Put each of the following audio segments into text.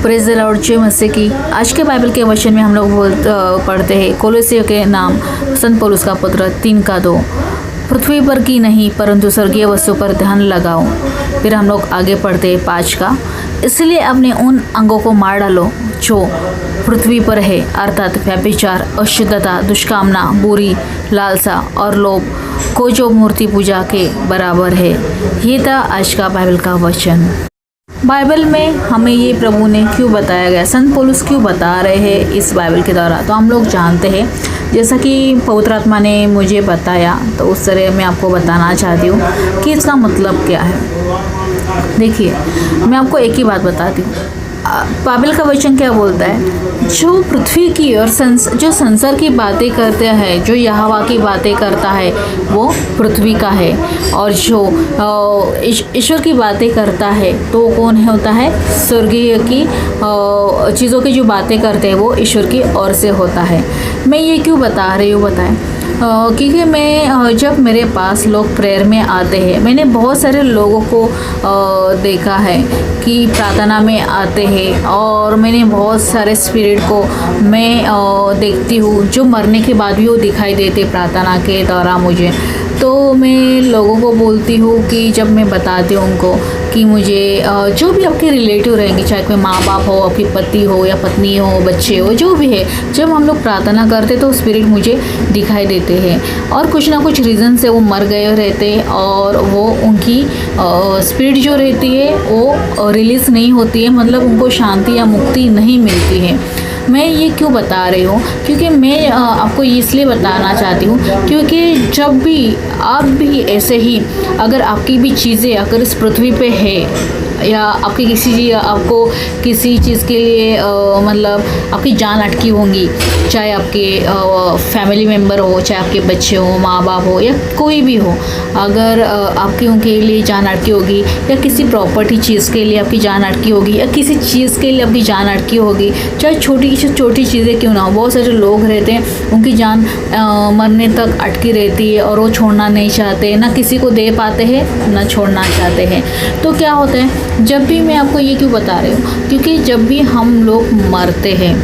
Praise the Lord, जय मसीह की। आज के बाइबल के वचन में हम लोग पढ़ते हैं कोलोसियों के नाम संत पौलुस का पत्र 3:2, पृथ्वी पर की नहीं परंतु स्वर्गीय वस्तु पर ध्यान लगाओ। फिर हम लोग आगे पढ़ते हैं 5 का, इसलिए अपने उन अंगों को मार डालो जो पृथ्वी पर है, अर्थात व्यभिचार, अशुद्धता, दुष्कामना, बुरी लालसा और लोभ को जो मूर्ति पूजा के बराबर है। ये था आज का बाइबल का वचन। बाइबल में हमें ये प्रभु ने क्यों बताया गया, संत पौलुस क्यों बता रहे हैं इस बाइबल के द्वारा, तो हम लोग जानते हैं। जैसा कि पवित्र आत्मा ने मुझे बताया तो उस तरह मैं आपको बताना चाहती हूँ कि इसका मतलब क्या है। देखिए, मैं आपको एक ही बात बताती हूँ। बाइबल का वचन क्या बोलता है, जो पृथ्वी की और जो संसार की बातें करते हैं, जो यहोवा की बातें करता है वो पृथ्वी का है, और जो ईश्वर की बातें करता है तो कौन होता है, स्वर्गीय की चीज़ों की जो बातें करते हैं वो ईश्वर की ओर से होता है। मैं ये क्यों बता रही हूँ बताएं, क्योंकि मैं जब मेरे पास लोग प्रेयर में आते हैं, मैंने बहुत सारे लोगों को देखा है कि प्रार्थना में आते हैं, और मैंने बहुत सारे स्पिरिट को मैं देखती हूँ जो मरने के बाद भी वो दिखाई देते प्रार्थना के दौरान मुझे। तो मैं लोगों को बोलती हूँ कि जब मैं बताती हूँ उनको कि मुझे जो भी आपके रिलेटिव रहेंगे, चाहे कोई माँ बाप हो, आपकी पति हो या पत्नी हो, बच्चे हो, जो भी है, जब हम लोग प्रार्थना करते तो स्पिरिट मुझे दिखाई देते हैं, और कुछ ना कुछ रीज़न से वो मर गए रहते, और वो उनकी स्पिरिट जो रहती है वो रिलीज़ नहीं होती है, मतलब उनको शांति या मुक्ति नहीं मिलती है। मैं ये क्यों बता रही हूँ, क्योंकि मैं आपको इसलिए बताना चाहती हूँ क्योंकि जब भी आप भी ऐसे ही, अगर आपकी भी चीज़ें अगर इस पृथ्वी पे है, या आपकी आपको किसी चीज़ के लिए मतलब आपकी जान अटकी होंगी, चाहे आपके फैमिली मेम्बर हो, चाहे आपके बच्चे हो, माँ बाप हो, या कोई भी हो, अगर आपकी उनके लिए जान अटकी होगी, या किसी प्रॉपर्टी चीज़ के लिए आपकी जान अटकी होगी, या किसी चीज़ के लिए आपकी जान अटकी होगी, चाहे छोटी से छोटी चीज़ें क्यों ना हो। बहुत सारे लोग रहते हैं उनकी जान मरने तक अटकी रहती है और वो छोड़ना नहीं चाहते, ना किसी को दे पाते हैं ना छोड़ना चाहते हैं। तो क्या होता है, जब भी मैं आपको ये क्यों बता रही हूँ, क्योंकि जब भी हम लोग मरते हैं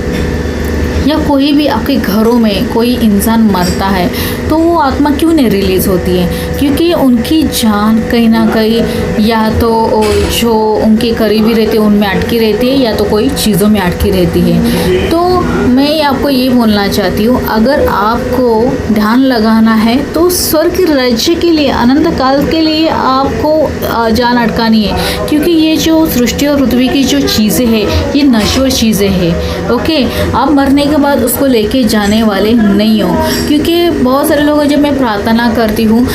या कोई भी आपके घरों में कोई इंसान मरता है तो वो आत्मा क्यों नहीं रिलीज़ होती है, क्योंकि उनकी जान कहीं ना कहीं या तो जो उनके करीबी रहते हैं उनमें अटकी रहती है, या तो कोई चीज़ों में अटकी रहती है। तो मैं आपको ये बोलना चाहती हूँ, अगर आपको ध्यान लगाना है तो स्वर्ग के राज्य के लिए, अनंत काल के लिए आपको जान अटकानी है, क्योंकि ये जो सृष्टि और पृथ्वी की जो चीज़ें हैं ये नश्वर चीज़ें हैं। ओके, आप मरने के बाद उसको लेके जाने वाले नहीं हो। क्योंकि बहुत सारे लोग, जब मैं प्रार्थना करती हूँ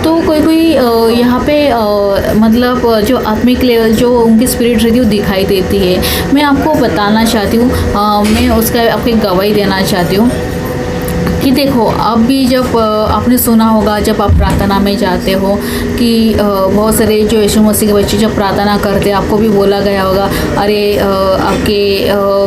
तो कोई यहाँ पे मतलब जो आत्मिक लेवल जो उनकी स्पिरिट रहती है वो दिखाई देती है। मैं आपको बताना चाहती हूँ, मैं उसका आपको गवाही देना चाहती हूँ कि देखो, अब भी जब आपने सुना होगा जब आप प्रार्थना में जाते हो कि बहुत सारे जो यीशु मसीह के बच्चे जब प्रार्थना करते हैं, आपको भी बोला गया होगा, अरे आपके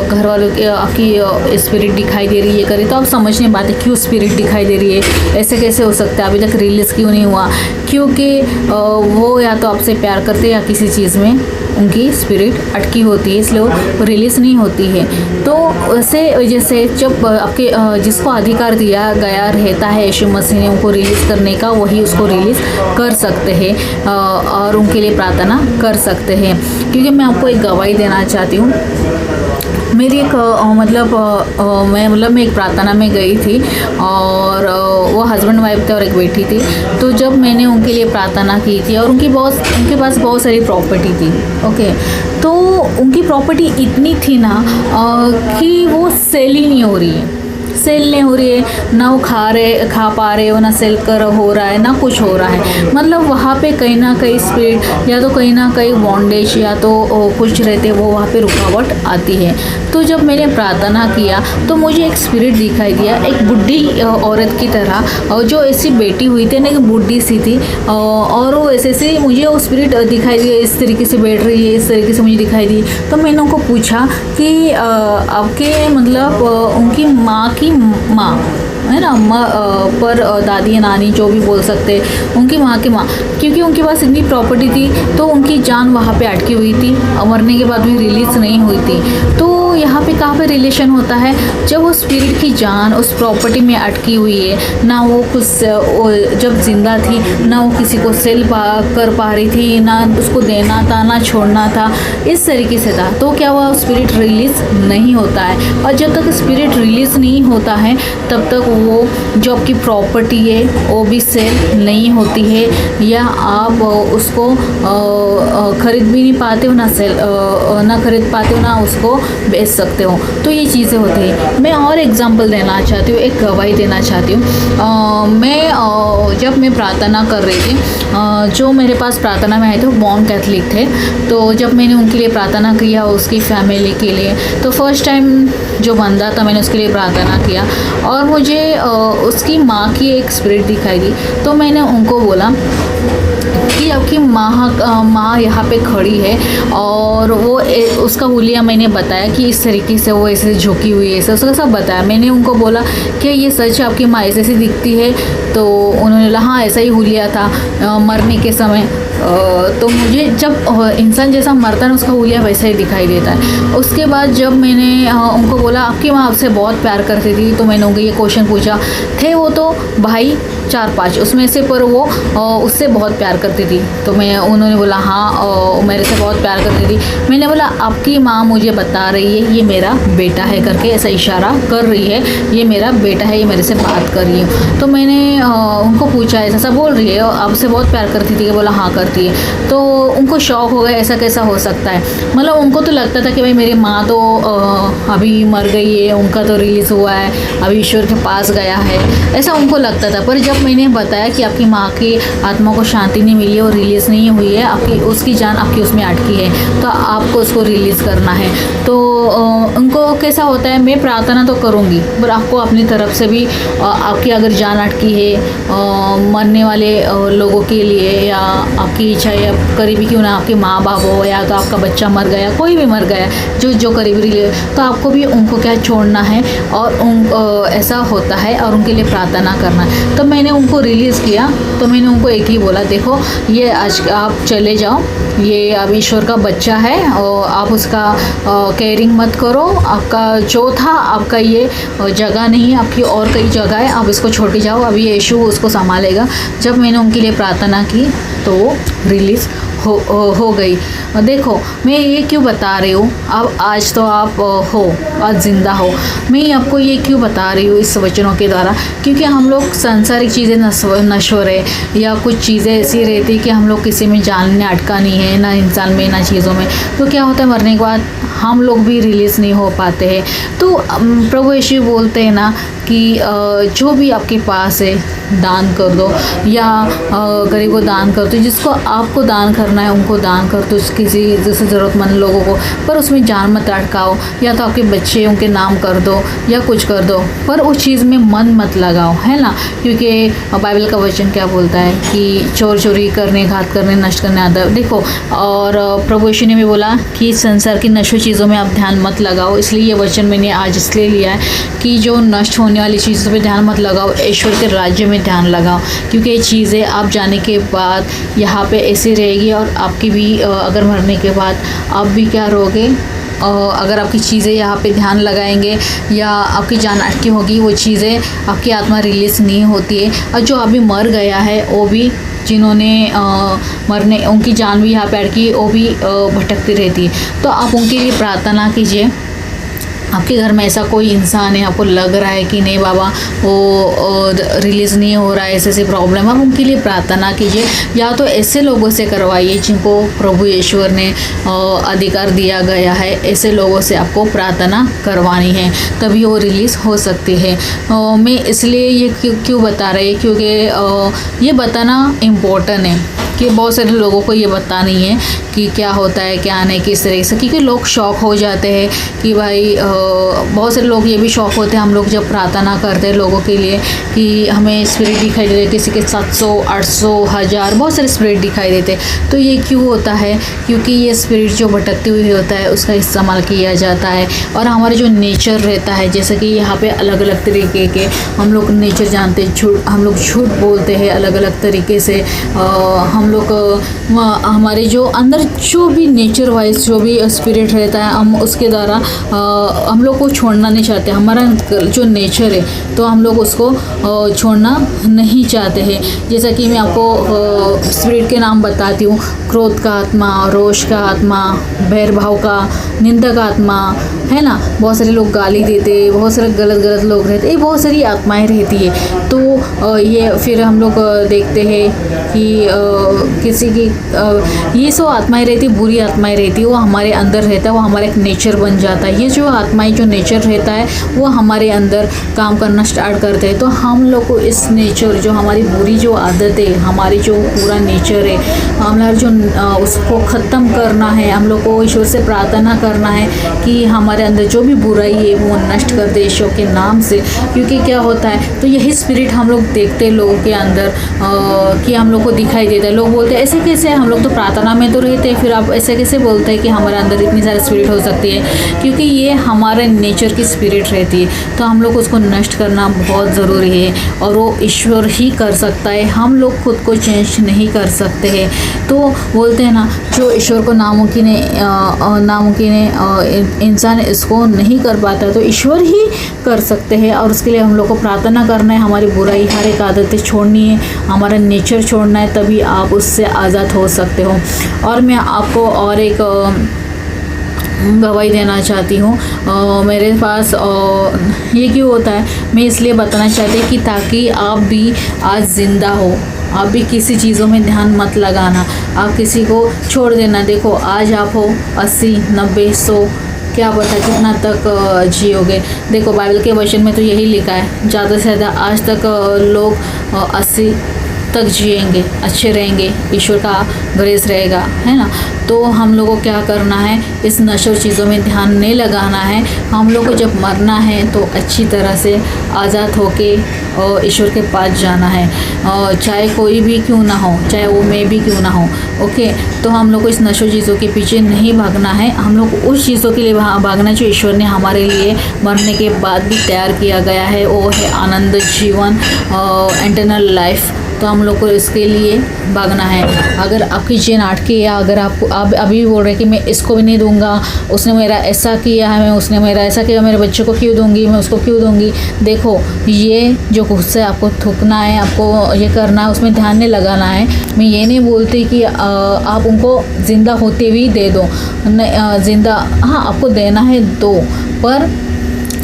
घर वालों की आपकी स्पिरिट दिखाई दे रही है करे, तो आप समझने बात है क्यों स्पिरिट दिखाई दे रही है, ऐसे कैसे हो सकता है, अभी तक रिलीज़ क्यों नहीं हुआ, क्योंकि वो या तो आपसे प्यार करते या किसी चीज़ में उनकी स्पिरिट अटकी होती है, इसलिए वो रिलीज़ नहीं होती है। तो वैसे जैसे जब आपके जिसको अधिकार दिया गया रहता है यीशु मसीह ने उनको रिलीज़ करने का, वही उसको रिलीज़ कर सकते हैं और उनके लिए प्रार्थना कर सकते हैं। क्योंकि मैं आपको एक गवाही देना चाहती हूँ। मेरी एक मैं एक प्रार्थना में गई थी, और वो हस्बैंड वाइफ थे और एक बेटी थी। तो जब मैंने उनके लिए प्रार्थना की थी, और उनके पास बहुत सारी प्रॉपर्टी थी। ओके, तो उनकी प्रॉपर्टी इतनी थी ना कि वो सेल ही नहीं हो रही है, ना वो खा पा रहे हो, ना सेल कर हो रहा है, ना कुछ हो रहा है। मतलब वहाँ पे कहीं ना कहीं स्पिरिट, या तो कहीं ना कहीं बॉन्डेज, या तो कुछ रहते वो वहाँ पे रुकावट आती है। तो जब मैंने प्रार्थना किया तो मुझे एक स्पिरिट दिखाई दिया, एक बुढ़ी औरत की तरह, और जो ऐसी बैठी हुई थी ना, एक बुढ़ी सी थी, और वो ऐसे मुझे वो स्पिरिट दिखाई दिया, इस तरीके से बैठ रही है, इस तरीके से मुझे दिखाई दी। तो मैंने उनको पूछा कि आपके मतलब उनकी माँ की की माँ है ना, पर दादी या नानी जो भी बोल सकते, उनकी माँ की माँ, क्योंकि उनके पास इतनी प्रॉपर्टी थी तो उनकी जान वहाँ पे अटकी हुई थी और मरने के बाद भी रिलीज़ नहीं हुई थी। तो यहाँ पे कहाँ पे रिलेशन होता है, जब वो स्पिरिट की जान उस प्रॉपर्टी में अटकी हुई है, ना वो कुछ जब जिंदा थी ना वो किसी को सेल कर पा रही थी, ना उसको देना था ना छोड़ना था, इस तरीके से था, तो क्या हुआ, स्पिरिट रिलीज़ नहीं होता है। और जब तक स्पिरिट रिलीज़ नहीं होता है तब तक वो जो आपकी प्रॉपर्टी है वो भी सेल नहीं होती है, या आप उसको खरीद भी नहीं पाते हो, ना खरीद पाते हो, ना उसको बेच सकते हो। तो ये चीज़ें होती हैं। मैं और एग्जांपल देना चाहती हूँ, एक गवाही देना चाहती हूँ। जब मैं प्रार्थना कर रही थी, जो मेरे पास प्रार्थना में आए थे वो बॉर्न कैथलिक थे, तो जब मैंने उनके लिए प्रार्थना किया, उसकी फैमिली के लिए, तो फर्स्ट टाइम जो बंदा था मैंने उसके लिए प्रार्थना किया और मुझे उसकी माँ की एक स्पिरिट दिखाई दी। तो मैंने उनको बोला कि आपकी माँ यहाँ पे खड़ी है और वो उसका हुलिया मैंने बताया कि इस तरीके से वो ऐसे झुकी हुई है, उसका सब बताया। मैंने उनको बोला कि ये सच है, आपकी माँ ऐसे ऐसी दिखती है। तो उन्होंने बोला हाँ ऐसा ही हुलिया था मरने के समय। तो मुझे जब इंसान जैसा मरता है ना उसका हुलिया वैसा ही दिखाई देता है। उसके बाद जब मैंने उनको बोला आपकी माँ आपसे बहुत प्यार करती थी, तो मैंने उनको ये क्वेश्चन पूछा, थे वो तो भाई 4-5 उसमें से, पर वो उससे बहुत प्यार करती थी। तो उन्होंने बोला हाँ मेरे से बहुत प्यार करती थी। मैंने बोला आपकी माँ मुझे बता रही है ये मेरा बेटा है करके, ऐसा इशारा कर रही है, ये मेरा बेटा है, ये मेरे से बात कर रही है। तो मैंने उनको पूछा ऐसा बोल रही है आपसे बहुत प्यार करती थी, बोला हाँ करती है। तो उनको शौक हो गया ऐसा कैसा हो सकता है, मतलब उनको तो लगता था कि भाई मेरी माँ तो अभी मर गई है, उनका तो रिलीज़ हुआ है, अभी ईश्वर के पास गया है, ऐसा उनको लगता था। पर जब मैंने बताया कि आपकी माँ की आत्मा को शांति नहीं मिली और रिलीज़ नहीं हुई है, आपकी उसकी जान आपकी उसमें अटकी है, तो आपको उसको रिलीज़ करना है। तो उनको कैसा होता है, मैं प्रार्थना तो करूँगी पर आपको अपनी तरफ से भी आपकी अगर जान अटकी है मरने वाले लोगों के लिए, या आपकी इच्छा है करीबी क्यों ना आपके माँ बाप हो, या तो आपका बच्चा मर गया, कोई भी मर गया, जो करीबी रिले, तो आपको भी उनको क्या छोड़ना है और ऐसा होता है और उनके लिए प्रार्थना करना है। तो मैंने उनको रिलीज़ किया, तो मैंने उनको एक ही बोला देखो ये आज आप चले जाओ, ये अब ईश्वर का बच्चा है और आप उसका केयरिंग मत करो, आपका जो था आपका ये जगह नहीं है, आपकी और कई जगह है, आप इसको छोड़ के जाओ, अभी यीशु उसको संभालेगा। जब मैंने उनके लिए प्रार्थना की तो रिलीज़ हो गई। देखो मैं ये क्यों बता रही हूँ, अब आज तो आप हो, आज ज़िंदा हो, मैं आपको ये क्यों बता रही हूँ इस वचनों के द्वारा, क्योंकि हम लोग सांसारिक चीज़ें नश्वर है, या कुछ चीज़ें ऐसी रहती कि हम लोग किसी में जान में अटका नहीं है, ना इंसान में ना चीज़ों में, तो क्या होता है मरने के बाद हम लोग भी रिलीज़ नहीं हो पाते हैं। तो प्रभु यीशु बोलते हैं ना कि जो भी आपके पास है दान कर दो, या गरीब को दान कर दो, जिसको आपको दान करना है उनको दान कर दो, किसी जैसे ज़रूरतमंद लोगों को, पर उसमें जान मत अटकाओ, या तो आपके बच्चे उनके नाम कर दो या कुछ कर दो, पर उस चीज़ में मन मत लगाओ, है ना, क्योंकि बाइबल का वचन क्या बोलता है कि चोर चोरी करने, घात करने, नष्ट करने आता है। देखो और प्रभु यीशु ने भी बोला कि संसार की नश्वर चीज़ों में आप ध्यान मत लगाओ, इसलिए ये वचन मैंने आज इसलिए लिया है कि जो नष्ट होने वाली चीज़ों पे ध्यान मत लगाओ, ईश्वर के राज्य में ध्यान लगाओ, क्योंकि ये चीज़ें आप जाने के बाद यहाँ पे ऐसी रहेगी और आपकी भी अगर मरने के बाद आप भी क्या रहोगे, अगर आपकी चीज़ें यहाँ पे ध्यान लगाएंगे या आपकी जान अटकी होगी, वो चीज़ें आपकी आत्मा रिलीज़ नहीं होती है, और जो अभी मर गया है वो भी, जिन्होंने मरने उनकी जान भी यहाँ पे अटकी, वो भी भटकती रहती है। तो आप उनके लिए प्रार्थना कीजिए। आपके घर में ऐसा कोई इंसान है, आपको लग रहा है कि नहीं बाबा वो रिलीज़ नहीं हो रहा है, ऐसे प्रॉब्लम, आप उनके लिए प्रार्थना कीजिए, या तो ऐसे लोगों से करवाइए जिनको प्रभु ईश्वर ने अधिकार दिया गया है, ऐसे लोगों से आपको प्रार्थना करवानी है, तभी वो रिलीज़ हो सकती है। मैं इसलिए ये क्यों बता रही है, क्योंकि ये बताना इम्पोर्टेंट है। कि बहुत सारे लोगों को ये पता नहीं है कि क्या होता है क्या नहीं, किस तरह से, क्योंकि लोग शौक हो जाते हैं कि भाई बहुत सारे लोग ये भी शौक होते हैं हम लोग जब प्रार्थना करते हैं लोगों के लिए कि हमें स्पिरिट दिखाई दे रहे, किसी के 700 800 1000 बहुत सारे स्पिरिट दिखाई देते हैं। तो ये क्यों होता है? क्योंकि ये स्पिरिट जो भटकते हुए होता है उसका इस्तेमाल किया जाता है। और हमारा जो नेचर रहता है, जैसे कि यहाँ पे अलग अलग तरीके के हम लोग नेचर जानते हैं, हम लोग झूठ बोलते हैं अलग अलग तरीके से। हम लोग हमारे जो अंदर जो भी नेचर वाइज जो भी स्पिरिट रहता है हम उसके द्वारा हम लोग को छोड़ना नहीं चाहते। हमारा जो नेचर है तो हम लोग उसको छोड़ना नहीं चाहते हैं। जैसा कि मैं आपको स्पिरिट के नाम बताती हूँ, क्रोध का आत्मा, रोष का आत्मा, भैरभाव का, निंदा का आत्मा, है ना। बहुत सारे लोग गाली देते, बहुत सारे गलत लोग रहते, ये बहुत सारी आत्माएं रहती है। तो ये फिर हम लोग देखते हैं कि किसी की ये सब आत्माएं रहती, बुरी आत्माएं रहती, वो हमारे अंदर रहता है, वो हमारा एक नेचर बन जाता है। ये जो आत्माएं जो नेचर रहता है वो हमारे अंदर काम करना स्टार्ट करते हैं। तो हम लोग को इस नेचर जो हमारी बुरी जो आदत है, हमारी जो पूरा नेचर है, हमारा जो उसको ख़त्म करना है। हम लोग को ईश्वर से प्रार्थना करना है कि हमारे अंदर जो भी बुराई है वो नष्ट कर दे ईश्वर के नाम से। क्योंकि क्या होता है, तो यही स्पिरिट हम लोग देखते हैं लोगों के अंदर कि हम लोग को दिखाई देता है। लोग बोलते हैं ऐसे कैसे, हम लोग तो प्रार्थना में तो रहते हैं, फिर आप ऐसे कैसे बोलते हैं कि हमारे अंदर इतनी सारी स्पिरिट हो सकती है? क्योंकि ये हमारे नेचर की स्पिरिट रहती है। तो हम लोग उसको नष्ट करना बहुत ज़रूरी है और वो ईश्वर ही कर सकता है। हम लोग खुद को चेंज नहीं कर सकते हैं। तो बोलते हैं ना, जो ईश्वर को नामुमकिन है इंसान इसको नहीं कर पाता, तो ईश्वर ही कर सकते हैं। और उसके लिए हम लोग को प्रार्थना करना है, हमारी बुराई हर एक आदतें छोड़नी है, हमारा नेचर छोड़ना है, तभी आप उससे आज़ाद हो सकते हो। और मैं आपको और एक गवाही देना चाहती हूँ। मेरे पास ये क्यों होता है, मैं इसलिए बताना चाहती हूँ कि ताकि आप भी आज ज़िंदा हो। आप भी किसी चीज़ों में ध्यान मत लगाना, आप किसी को छोड़ देना। देखो आज आप हो 80 90 100, क्या पता कितना तक जियोगे। देखो बाइबल के वचन में तो यही लिखा है, ज़्यादा से ज़्यादा आज तक लोग 80 तक जिएंगे, अच्छे रहेंगे, ईश्वर का ग्रेस रहेगा, है ना। तो हम लोगों को क्या करना है, इस नश्वर चीज़ों में ध्यान नहीं लगाना है। हम लोग को जब मरना है तो अच्छी तरह से आज़ाद होके ईश्वर के पास जाना है, चाहे कोई भी क्यों ना हो, चाहे वो मैं भी क्यों ना हो। ओके, तो हम लोग को इस नश्वर चीज़ों के पीछे नहीं भागना है। हम लोग को उस चीज़ों के लिए भागना है जो ईश्वर ने हमारे लिए मरने के बाद भी तैयार किया गया है। वो है आनंद जीवन, इंटरनल लाइफ। तो हम लोग को इसके लिए भागना है। अगर आपकी चेन अटकी है, अगर आप अभी बोल रहे कि मैं इसको भी नहीं दूंगा, उसने मेरा ऐसा किया है, उसने मेरा ऐसा किया, मेरे बच्चे को क्यों दूंगी, मैं उसको क्यों दूंगी। देखो ये जो गुस्सा आपको थूकना है, आपको ये करना है, उसमें ध्यान नहीं लगाना है। मैं ये नहीं बोलती कि आप उनको ज़िंदा होते हुए दे दो, ज़िंदा हाँ आपको देना है दो, पर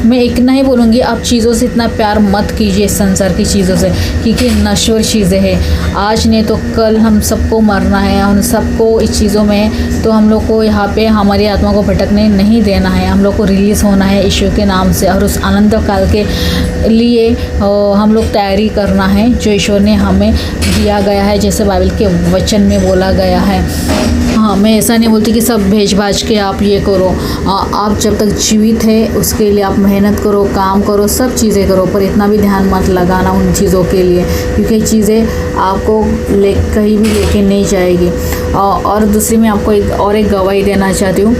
मैं एक नहीं बोलूँगी आप चीज़ों से इतना प्यार मत कीजिए, संसार की चीज़ों से, क्योंकि नश्वर चीज़ें हैं। आज नहीं तो कल हम सबको मरना है, हम सबको इस चीज़ों में। तो हम लोग को यहाँ पे हमारी आत्मा को भटकने नहीं देना है। हम लोग को रिलीज़ होना है ईश्वर के नाम से, और उस आनंद काल के लिए हम लोग तैयारी करना है जो ईश्वर ने हमें दिया गया है, जैसे बाइबल के वचन में बोला गया है। हाँ, मैं ऐसा नहीं बोलती कि सब भेज भाज के आप ये करो। आप जब तक जीवित है उसके लिए आप मेहनत करो, काम करो, सब चीज़ें करो, पर इतना भी ध्यान मत लगाना उन चीज़ों के लिए, क्योंकि चीज़ें आपको कहीं भी लेके नहीं जाएगी। और दूसरी मैं आपको एक गवाही देना चाहती हूँ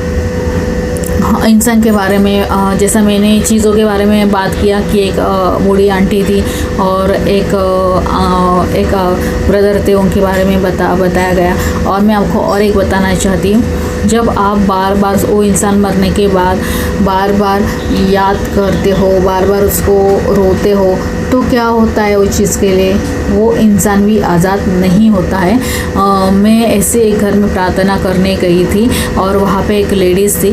इंसान के बारे में। जैसा मैंने चीज़ों के बारे में बात किया कि एक बूढ़ी आंटी थी और एक ब्रदर थे, उनके बारे में बताया गया। और मैं आपको और एक बताना चाहती हूँ, जब आप बार बार वो इंसान मरने के बाद बार बार याद करते हो, बार बार उसको रोते हो, तो क्या होता है उस चीज़ के लिए, वो इंसान भी आज़ाद नहीं होता है। मैं ऐसे एक घर में प्रार्थना करने गई थी और वहाँ पे एक लेडीज़ थी,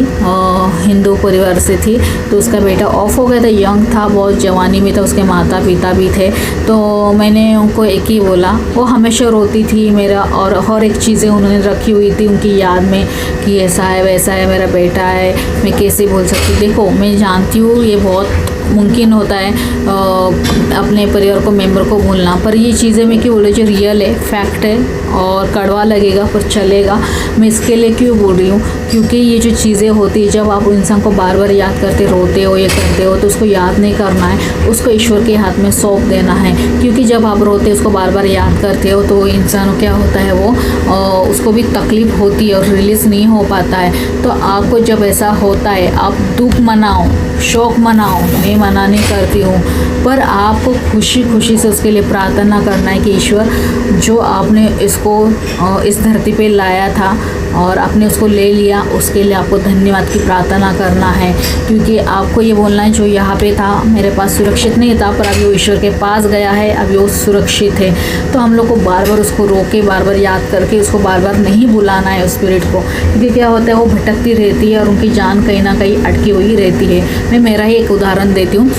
हिंदू परिवार से थी। तो उसका बेटा ऑफ हो गया था, यंग था, बहुत जवानी में था, उसके माता पिता भी थे। तो मैंने उनको एक ही बोला, वो हमेशा रोती थी मेरा, और हर एक चीज़ें उन्होंने रखी हुई थी उनकी याद में कि ऐसा है वैसा है, मेरा बेटा है, मैं कैसे बोल सकती। देखो मैं जानती हूँ ये बहुत मुमकिन होता है अपने परिवार को मेंबर को भूलना, पर ये चीज़ें मैं क्यों बोले जो रियल है, फैक्ट है और कड़वा लगेगा पर चलेगा। मैं इसके लिए क्यों बोल रही हूँ, क्योंकि ये जो चीज़ें होती है जब आप इंसान को बार बार याद करते रोते हो, ये करते हो, तो उसको याद नहीं करना है, उसको ईश्वर के हाथ में सौंप देना है। क्योंकि जब आप रोते उसको बार बार याद करते हो तो इंसान क्या होता है, वो उसको भी तकलीफ़ होती है और रिलीज़ नहीं हो पाता है। तो आपको जब ऐसा होता है आप दुख मनाओ, शौक मनाओ, मैं मना नहीं करती हूँ, पर आपको खुशी खुशी से उसके लिए प्रार्थना करना है कि ईश्वर जो आपने इसको इस धरती पे लाया था और आपने उसको ले लिया, उसके लिए आपको धन्यवाद की प्रार्थना करना है। क्योंकि आपको ये बोलना है जो यहाँ पे था मेरे पास सुरक्षित नहीं था, पर अभी वो ईश्वर के पास गया है, अभी वो सुरक्षित है। तो हम लोग को बार बार उसको रोके, बार बार याद करके उसको बार बार नहीं बुलाना है उस स्पिरिट को, क्योंकि क्या होता है वो भटकती रहती है और उनकी जान कहीं ना कहीं अटकी हुई रहती है। मैं मेरा ही एक उदाहरण देती हूँ।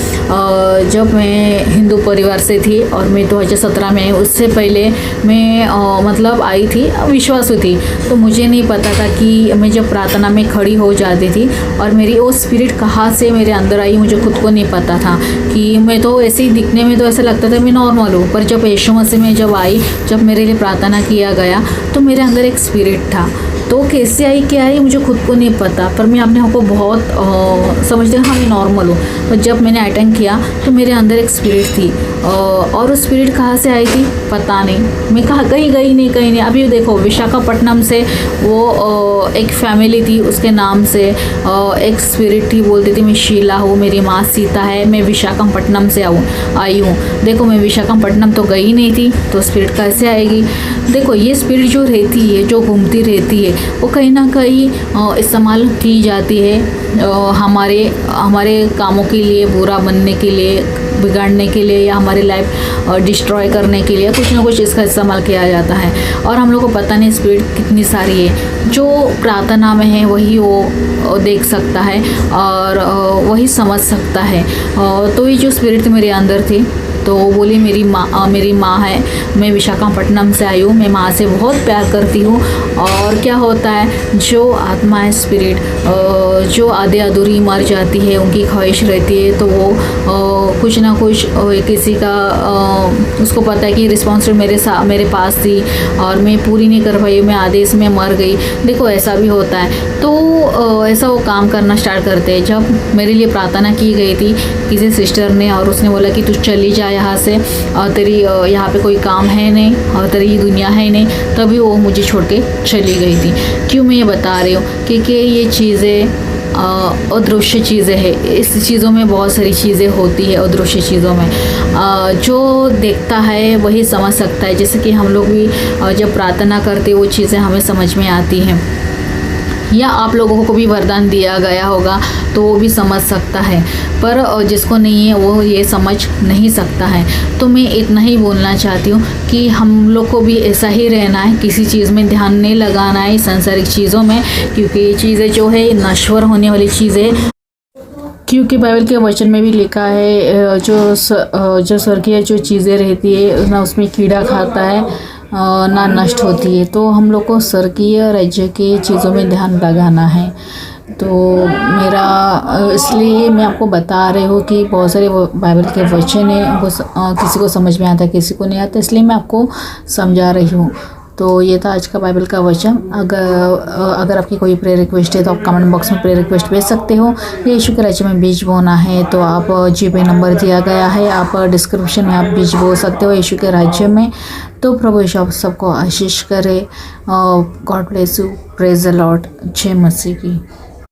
जब मैं हिंदू परिवार से थी और मैं 2017 में, उससे पहले मैं मतलब आई थी विश्वासु थी, तो मुझे नहीं पता था कि मैं जब प्रार्थना में खड़ी हो जाती थी और मेरी वो स्पिरिट कहाँ से मेरे अंदर आई, मुझे खुद को नहीं पता था। कि मैं तो ऐसे ही दिखने में तो ऐसा लगता था मैं नॉर्मल हूँ, पर जब यीशु मसीह में जब आई, जब मेरे लिए प्रार्थना किया गया तो मेरे अंदर एक स्पिरिट था। तो कैसे आई, क्या आई, मुझे खुद को नहीं पता, पर मैं अपने आप को बहुत समझती हूँ हाँ मैं नॉर्मल हूँ। पर जब मैंने अटेंड किया तो मेरे अंदर एक स्पिरिट थी और उस स्पिरिट कहाँ से आई थी पता नहीं, मैं कहीं गई नहीं। अभी देखो विशाखापट्टनम से वो एक फैमिली थी, उसके नाम से एक स्पिरिट थी, बोलती थी मैं शीला हूँ, मेरी माँ सीता है, मैं विशाखापट्टनम से आई हूँ। देखो मैं विशाखापट्टनम तो गई नहीं थी, तो स्पिरिट कैसे आएगी। देखो ये स्पिरिट जो रहती है, जो घूमती रहती है, वो कहीं ना कहीं इस्तेमाल की जाती है हमारे कामों के लिए, बुरा बनने के लिए, बिगाड़ने के लिए, या हमारी लाइफ डिस्ट्रॉय करने के लिए कुछ ना कुछ इसका इस्तेमाल किया जाता है। और हम लोग को पता नहीं स्पिरिट कितनी सारी है। जो प्रार्थना में है वही वो देख सकता है और वही समझ सकता है। तो ये जो स्पिरिट मेरे अंदर थी, तो वो बोली मेरी माँ है, मैं विशाखापट्टनम से आई हूँ, मैं माँ से बहुत प्यार करती हूँ। और क्या होता है जो आत्मा है, स्पिरिट जो आधे अधूरी मर जाती है, उनकी ख्वाहिश रहती है, तो वो कुछ ना कुछ किसी का उसको पता है कि रिस्पॉन्सिबिलिटी मेरे पास थी और मैं पूरी नहीं कर पाई, मैं आधे इसमें मर गई। देखो ऐसा भी होता है। तो ऐसा वो काम करना स्टार्ट करते हैं। जब मेरे लिए प्रार्थना की गई थी किसी सिस्टर ने, और उसने बोला कि तू चली जा यहाँ से, और तेरी यहाँ पे कोई काम है नहीं और तेरी दुनिया है नहीं, तभी वो मुझे छोड़ के चली गई थी। क्यों मैं ये बता रही हूँ, क्योंकि ये चीज़ें अदृश्य चीज़ें हैं। इस चीज़ों में बहुत सारी चीज़ें होती है, अदृश्य चीज़ों में जो देखता है वही समझ सकता है। जैसे कि हम लोग भी जब प्रार्थना करते वो चीज़ें हमें समझ में आती हैं, या आप लोगों को भी वरदान दिया गया होगा तो वो भी समझ सकता है, पर जिसको नहीं है वो ये समझ नहीं सकता है। तो मैं इतना ही बोलना चाहती हूँ कि हम लोग को भी ऐसा ही रहना है, किसी चीज़ में ध्यान नहीं लगाना है सांसारिक चीज़ों में, क्योंकि ये चीज़ें जो है नश्वर होने वाली चीज़ें। क्योंकि बाइबल के वचन में भी लिखा है जो स्वर्गीय जो चीज़ें रहती है ना उसमें कीड़ा खाता है ना नष्ट होती है। तो हम लोग को स्वर्गीय राज्य की चीज़ों में ध्यान लगाना है। तो मेरा इसलिए मैं आपको बता रही हूँ कि बहुत सारे बाइबल के वचन हैं, उनको किसी को समझ में आता है, किसी को नहीं आता, इसलिए मैं आपको समझा रही हूँ। तो ये था आज का बाइबल का वचन। अगर आपकी कोई प्रेयर रिक्वेस्ट है तो आप कमेंट बॉक्स में प्रेयर रिक्वेस्ट भेज सकते हो। यीशु के राज्य में बीज बोना है तो आप जीपे नंबर दिया गया है, आप डिस्क्रिप्शन में आप बीज बो सकते हो यीशु के राज्य में। तो प्रभु यीशु आप सबको आशीष करे। God bless you. Praise the Lord. जय मसीह की।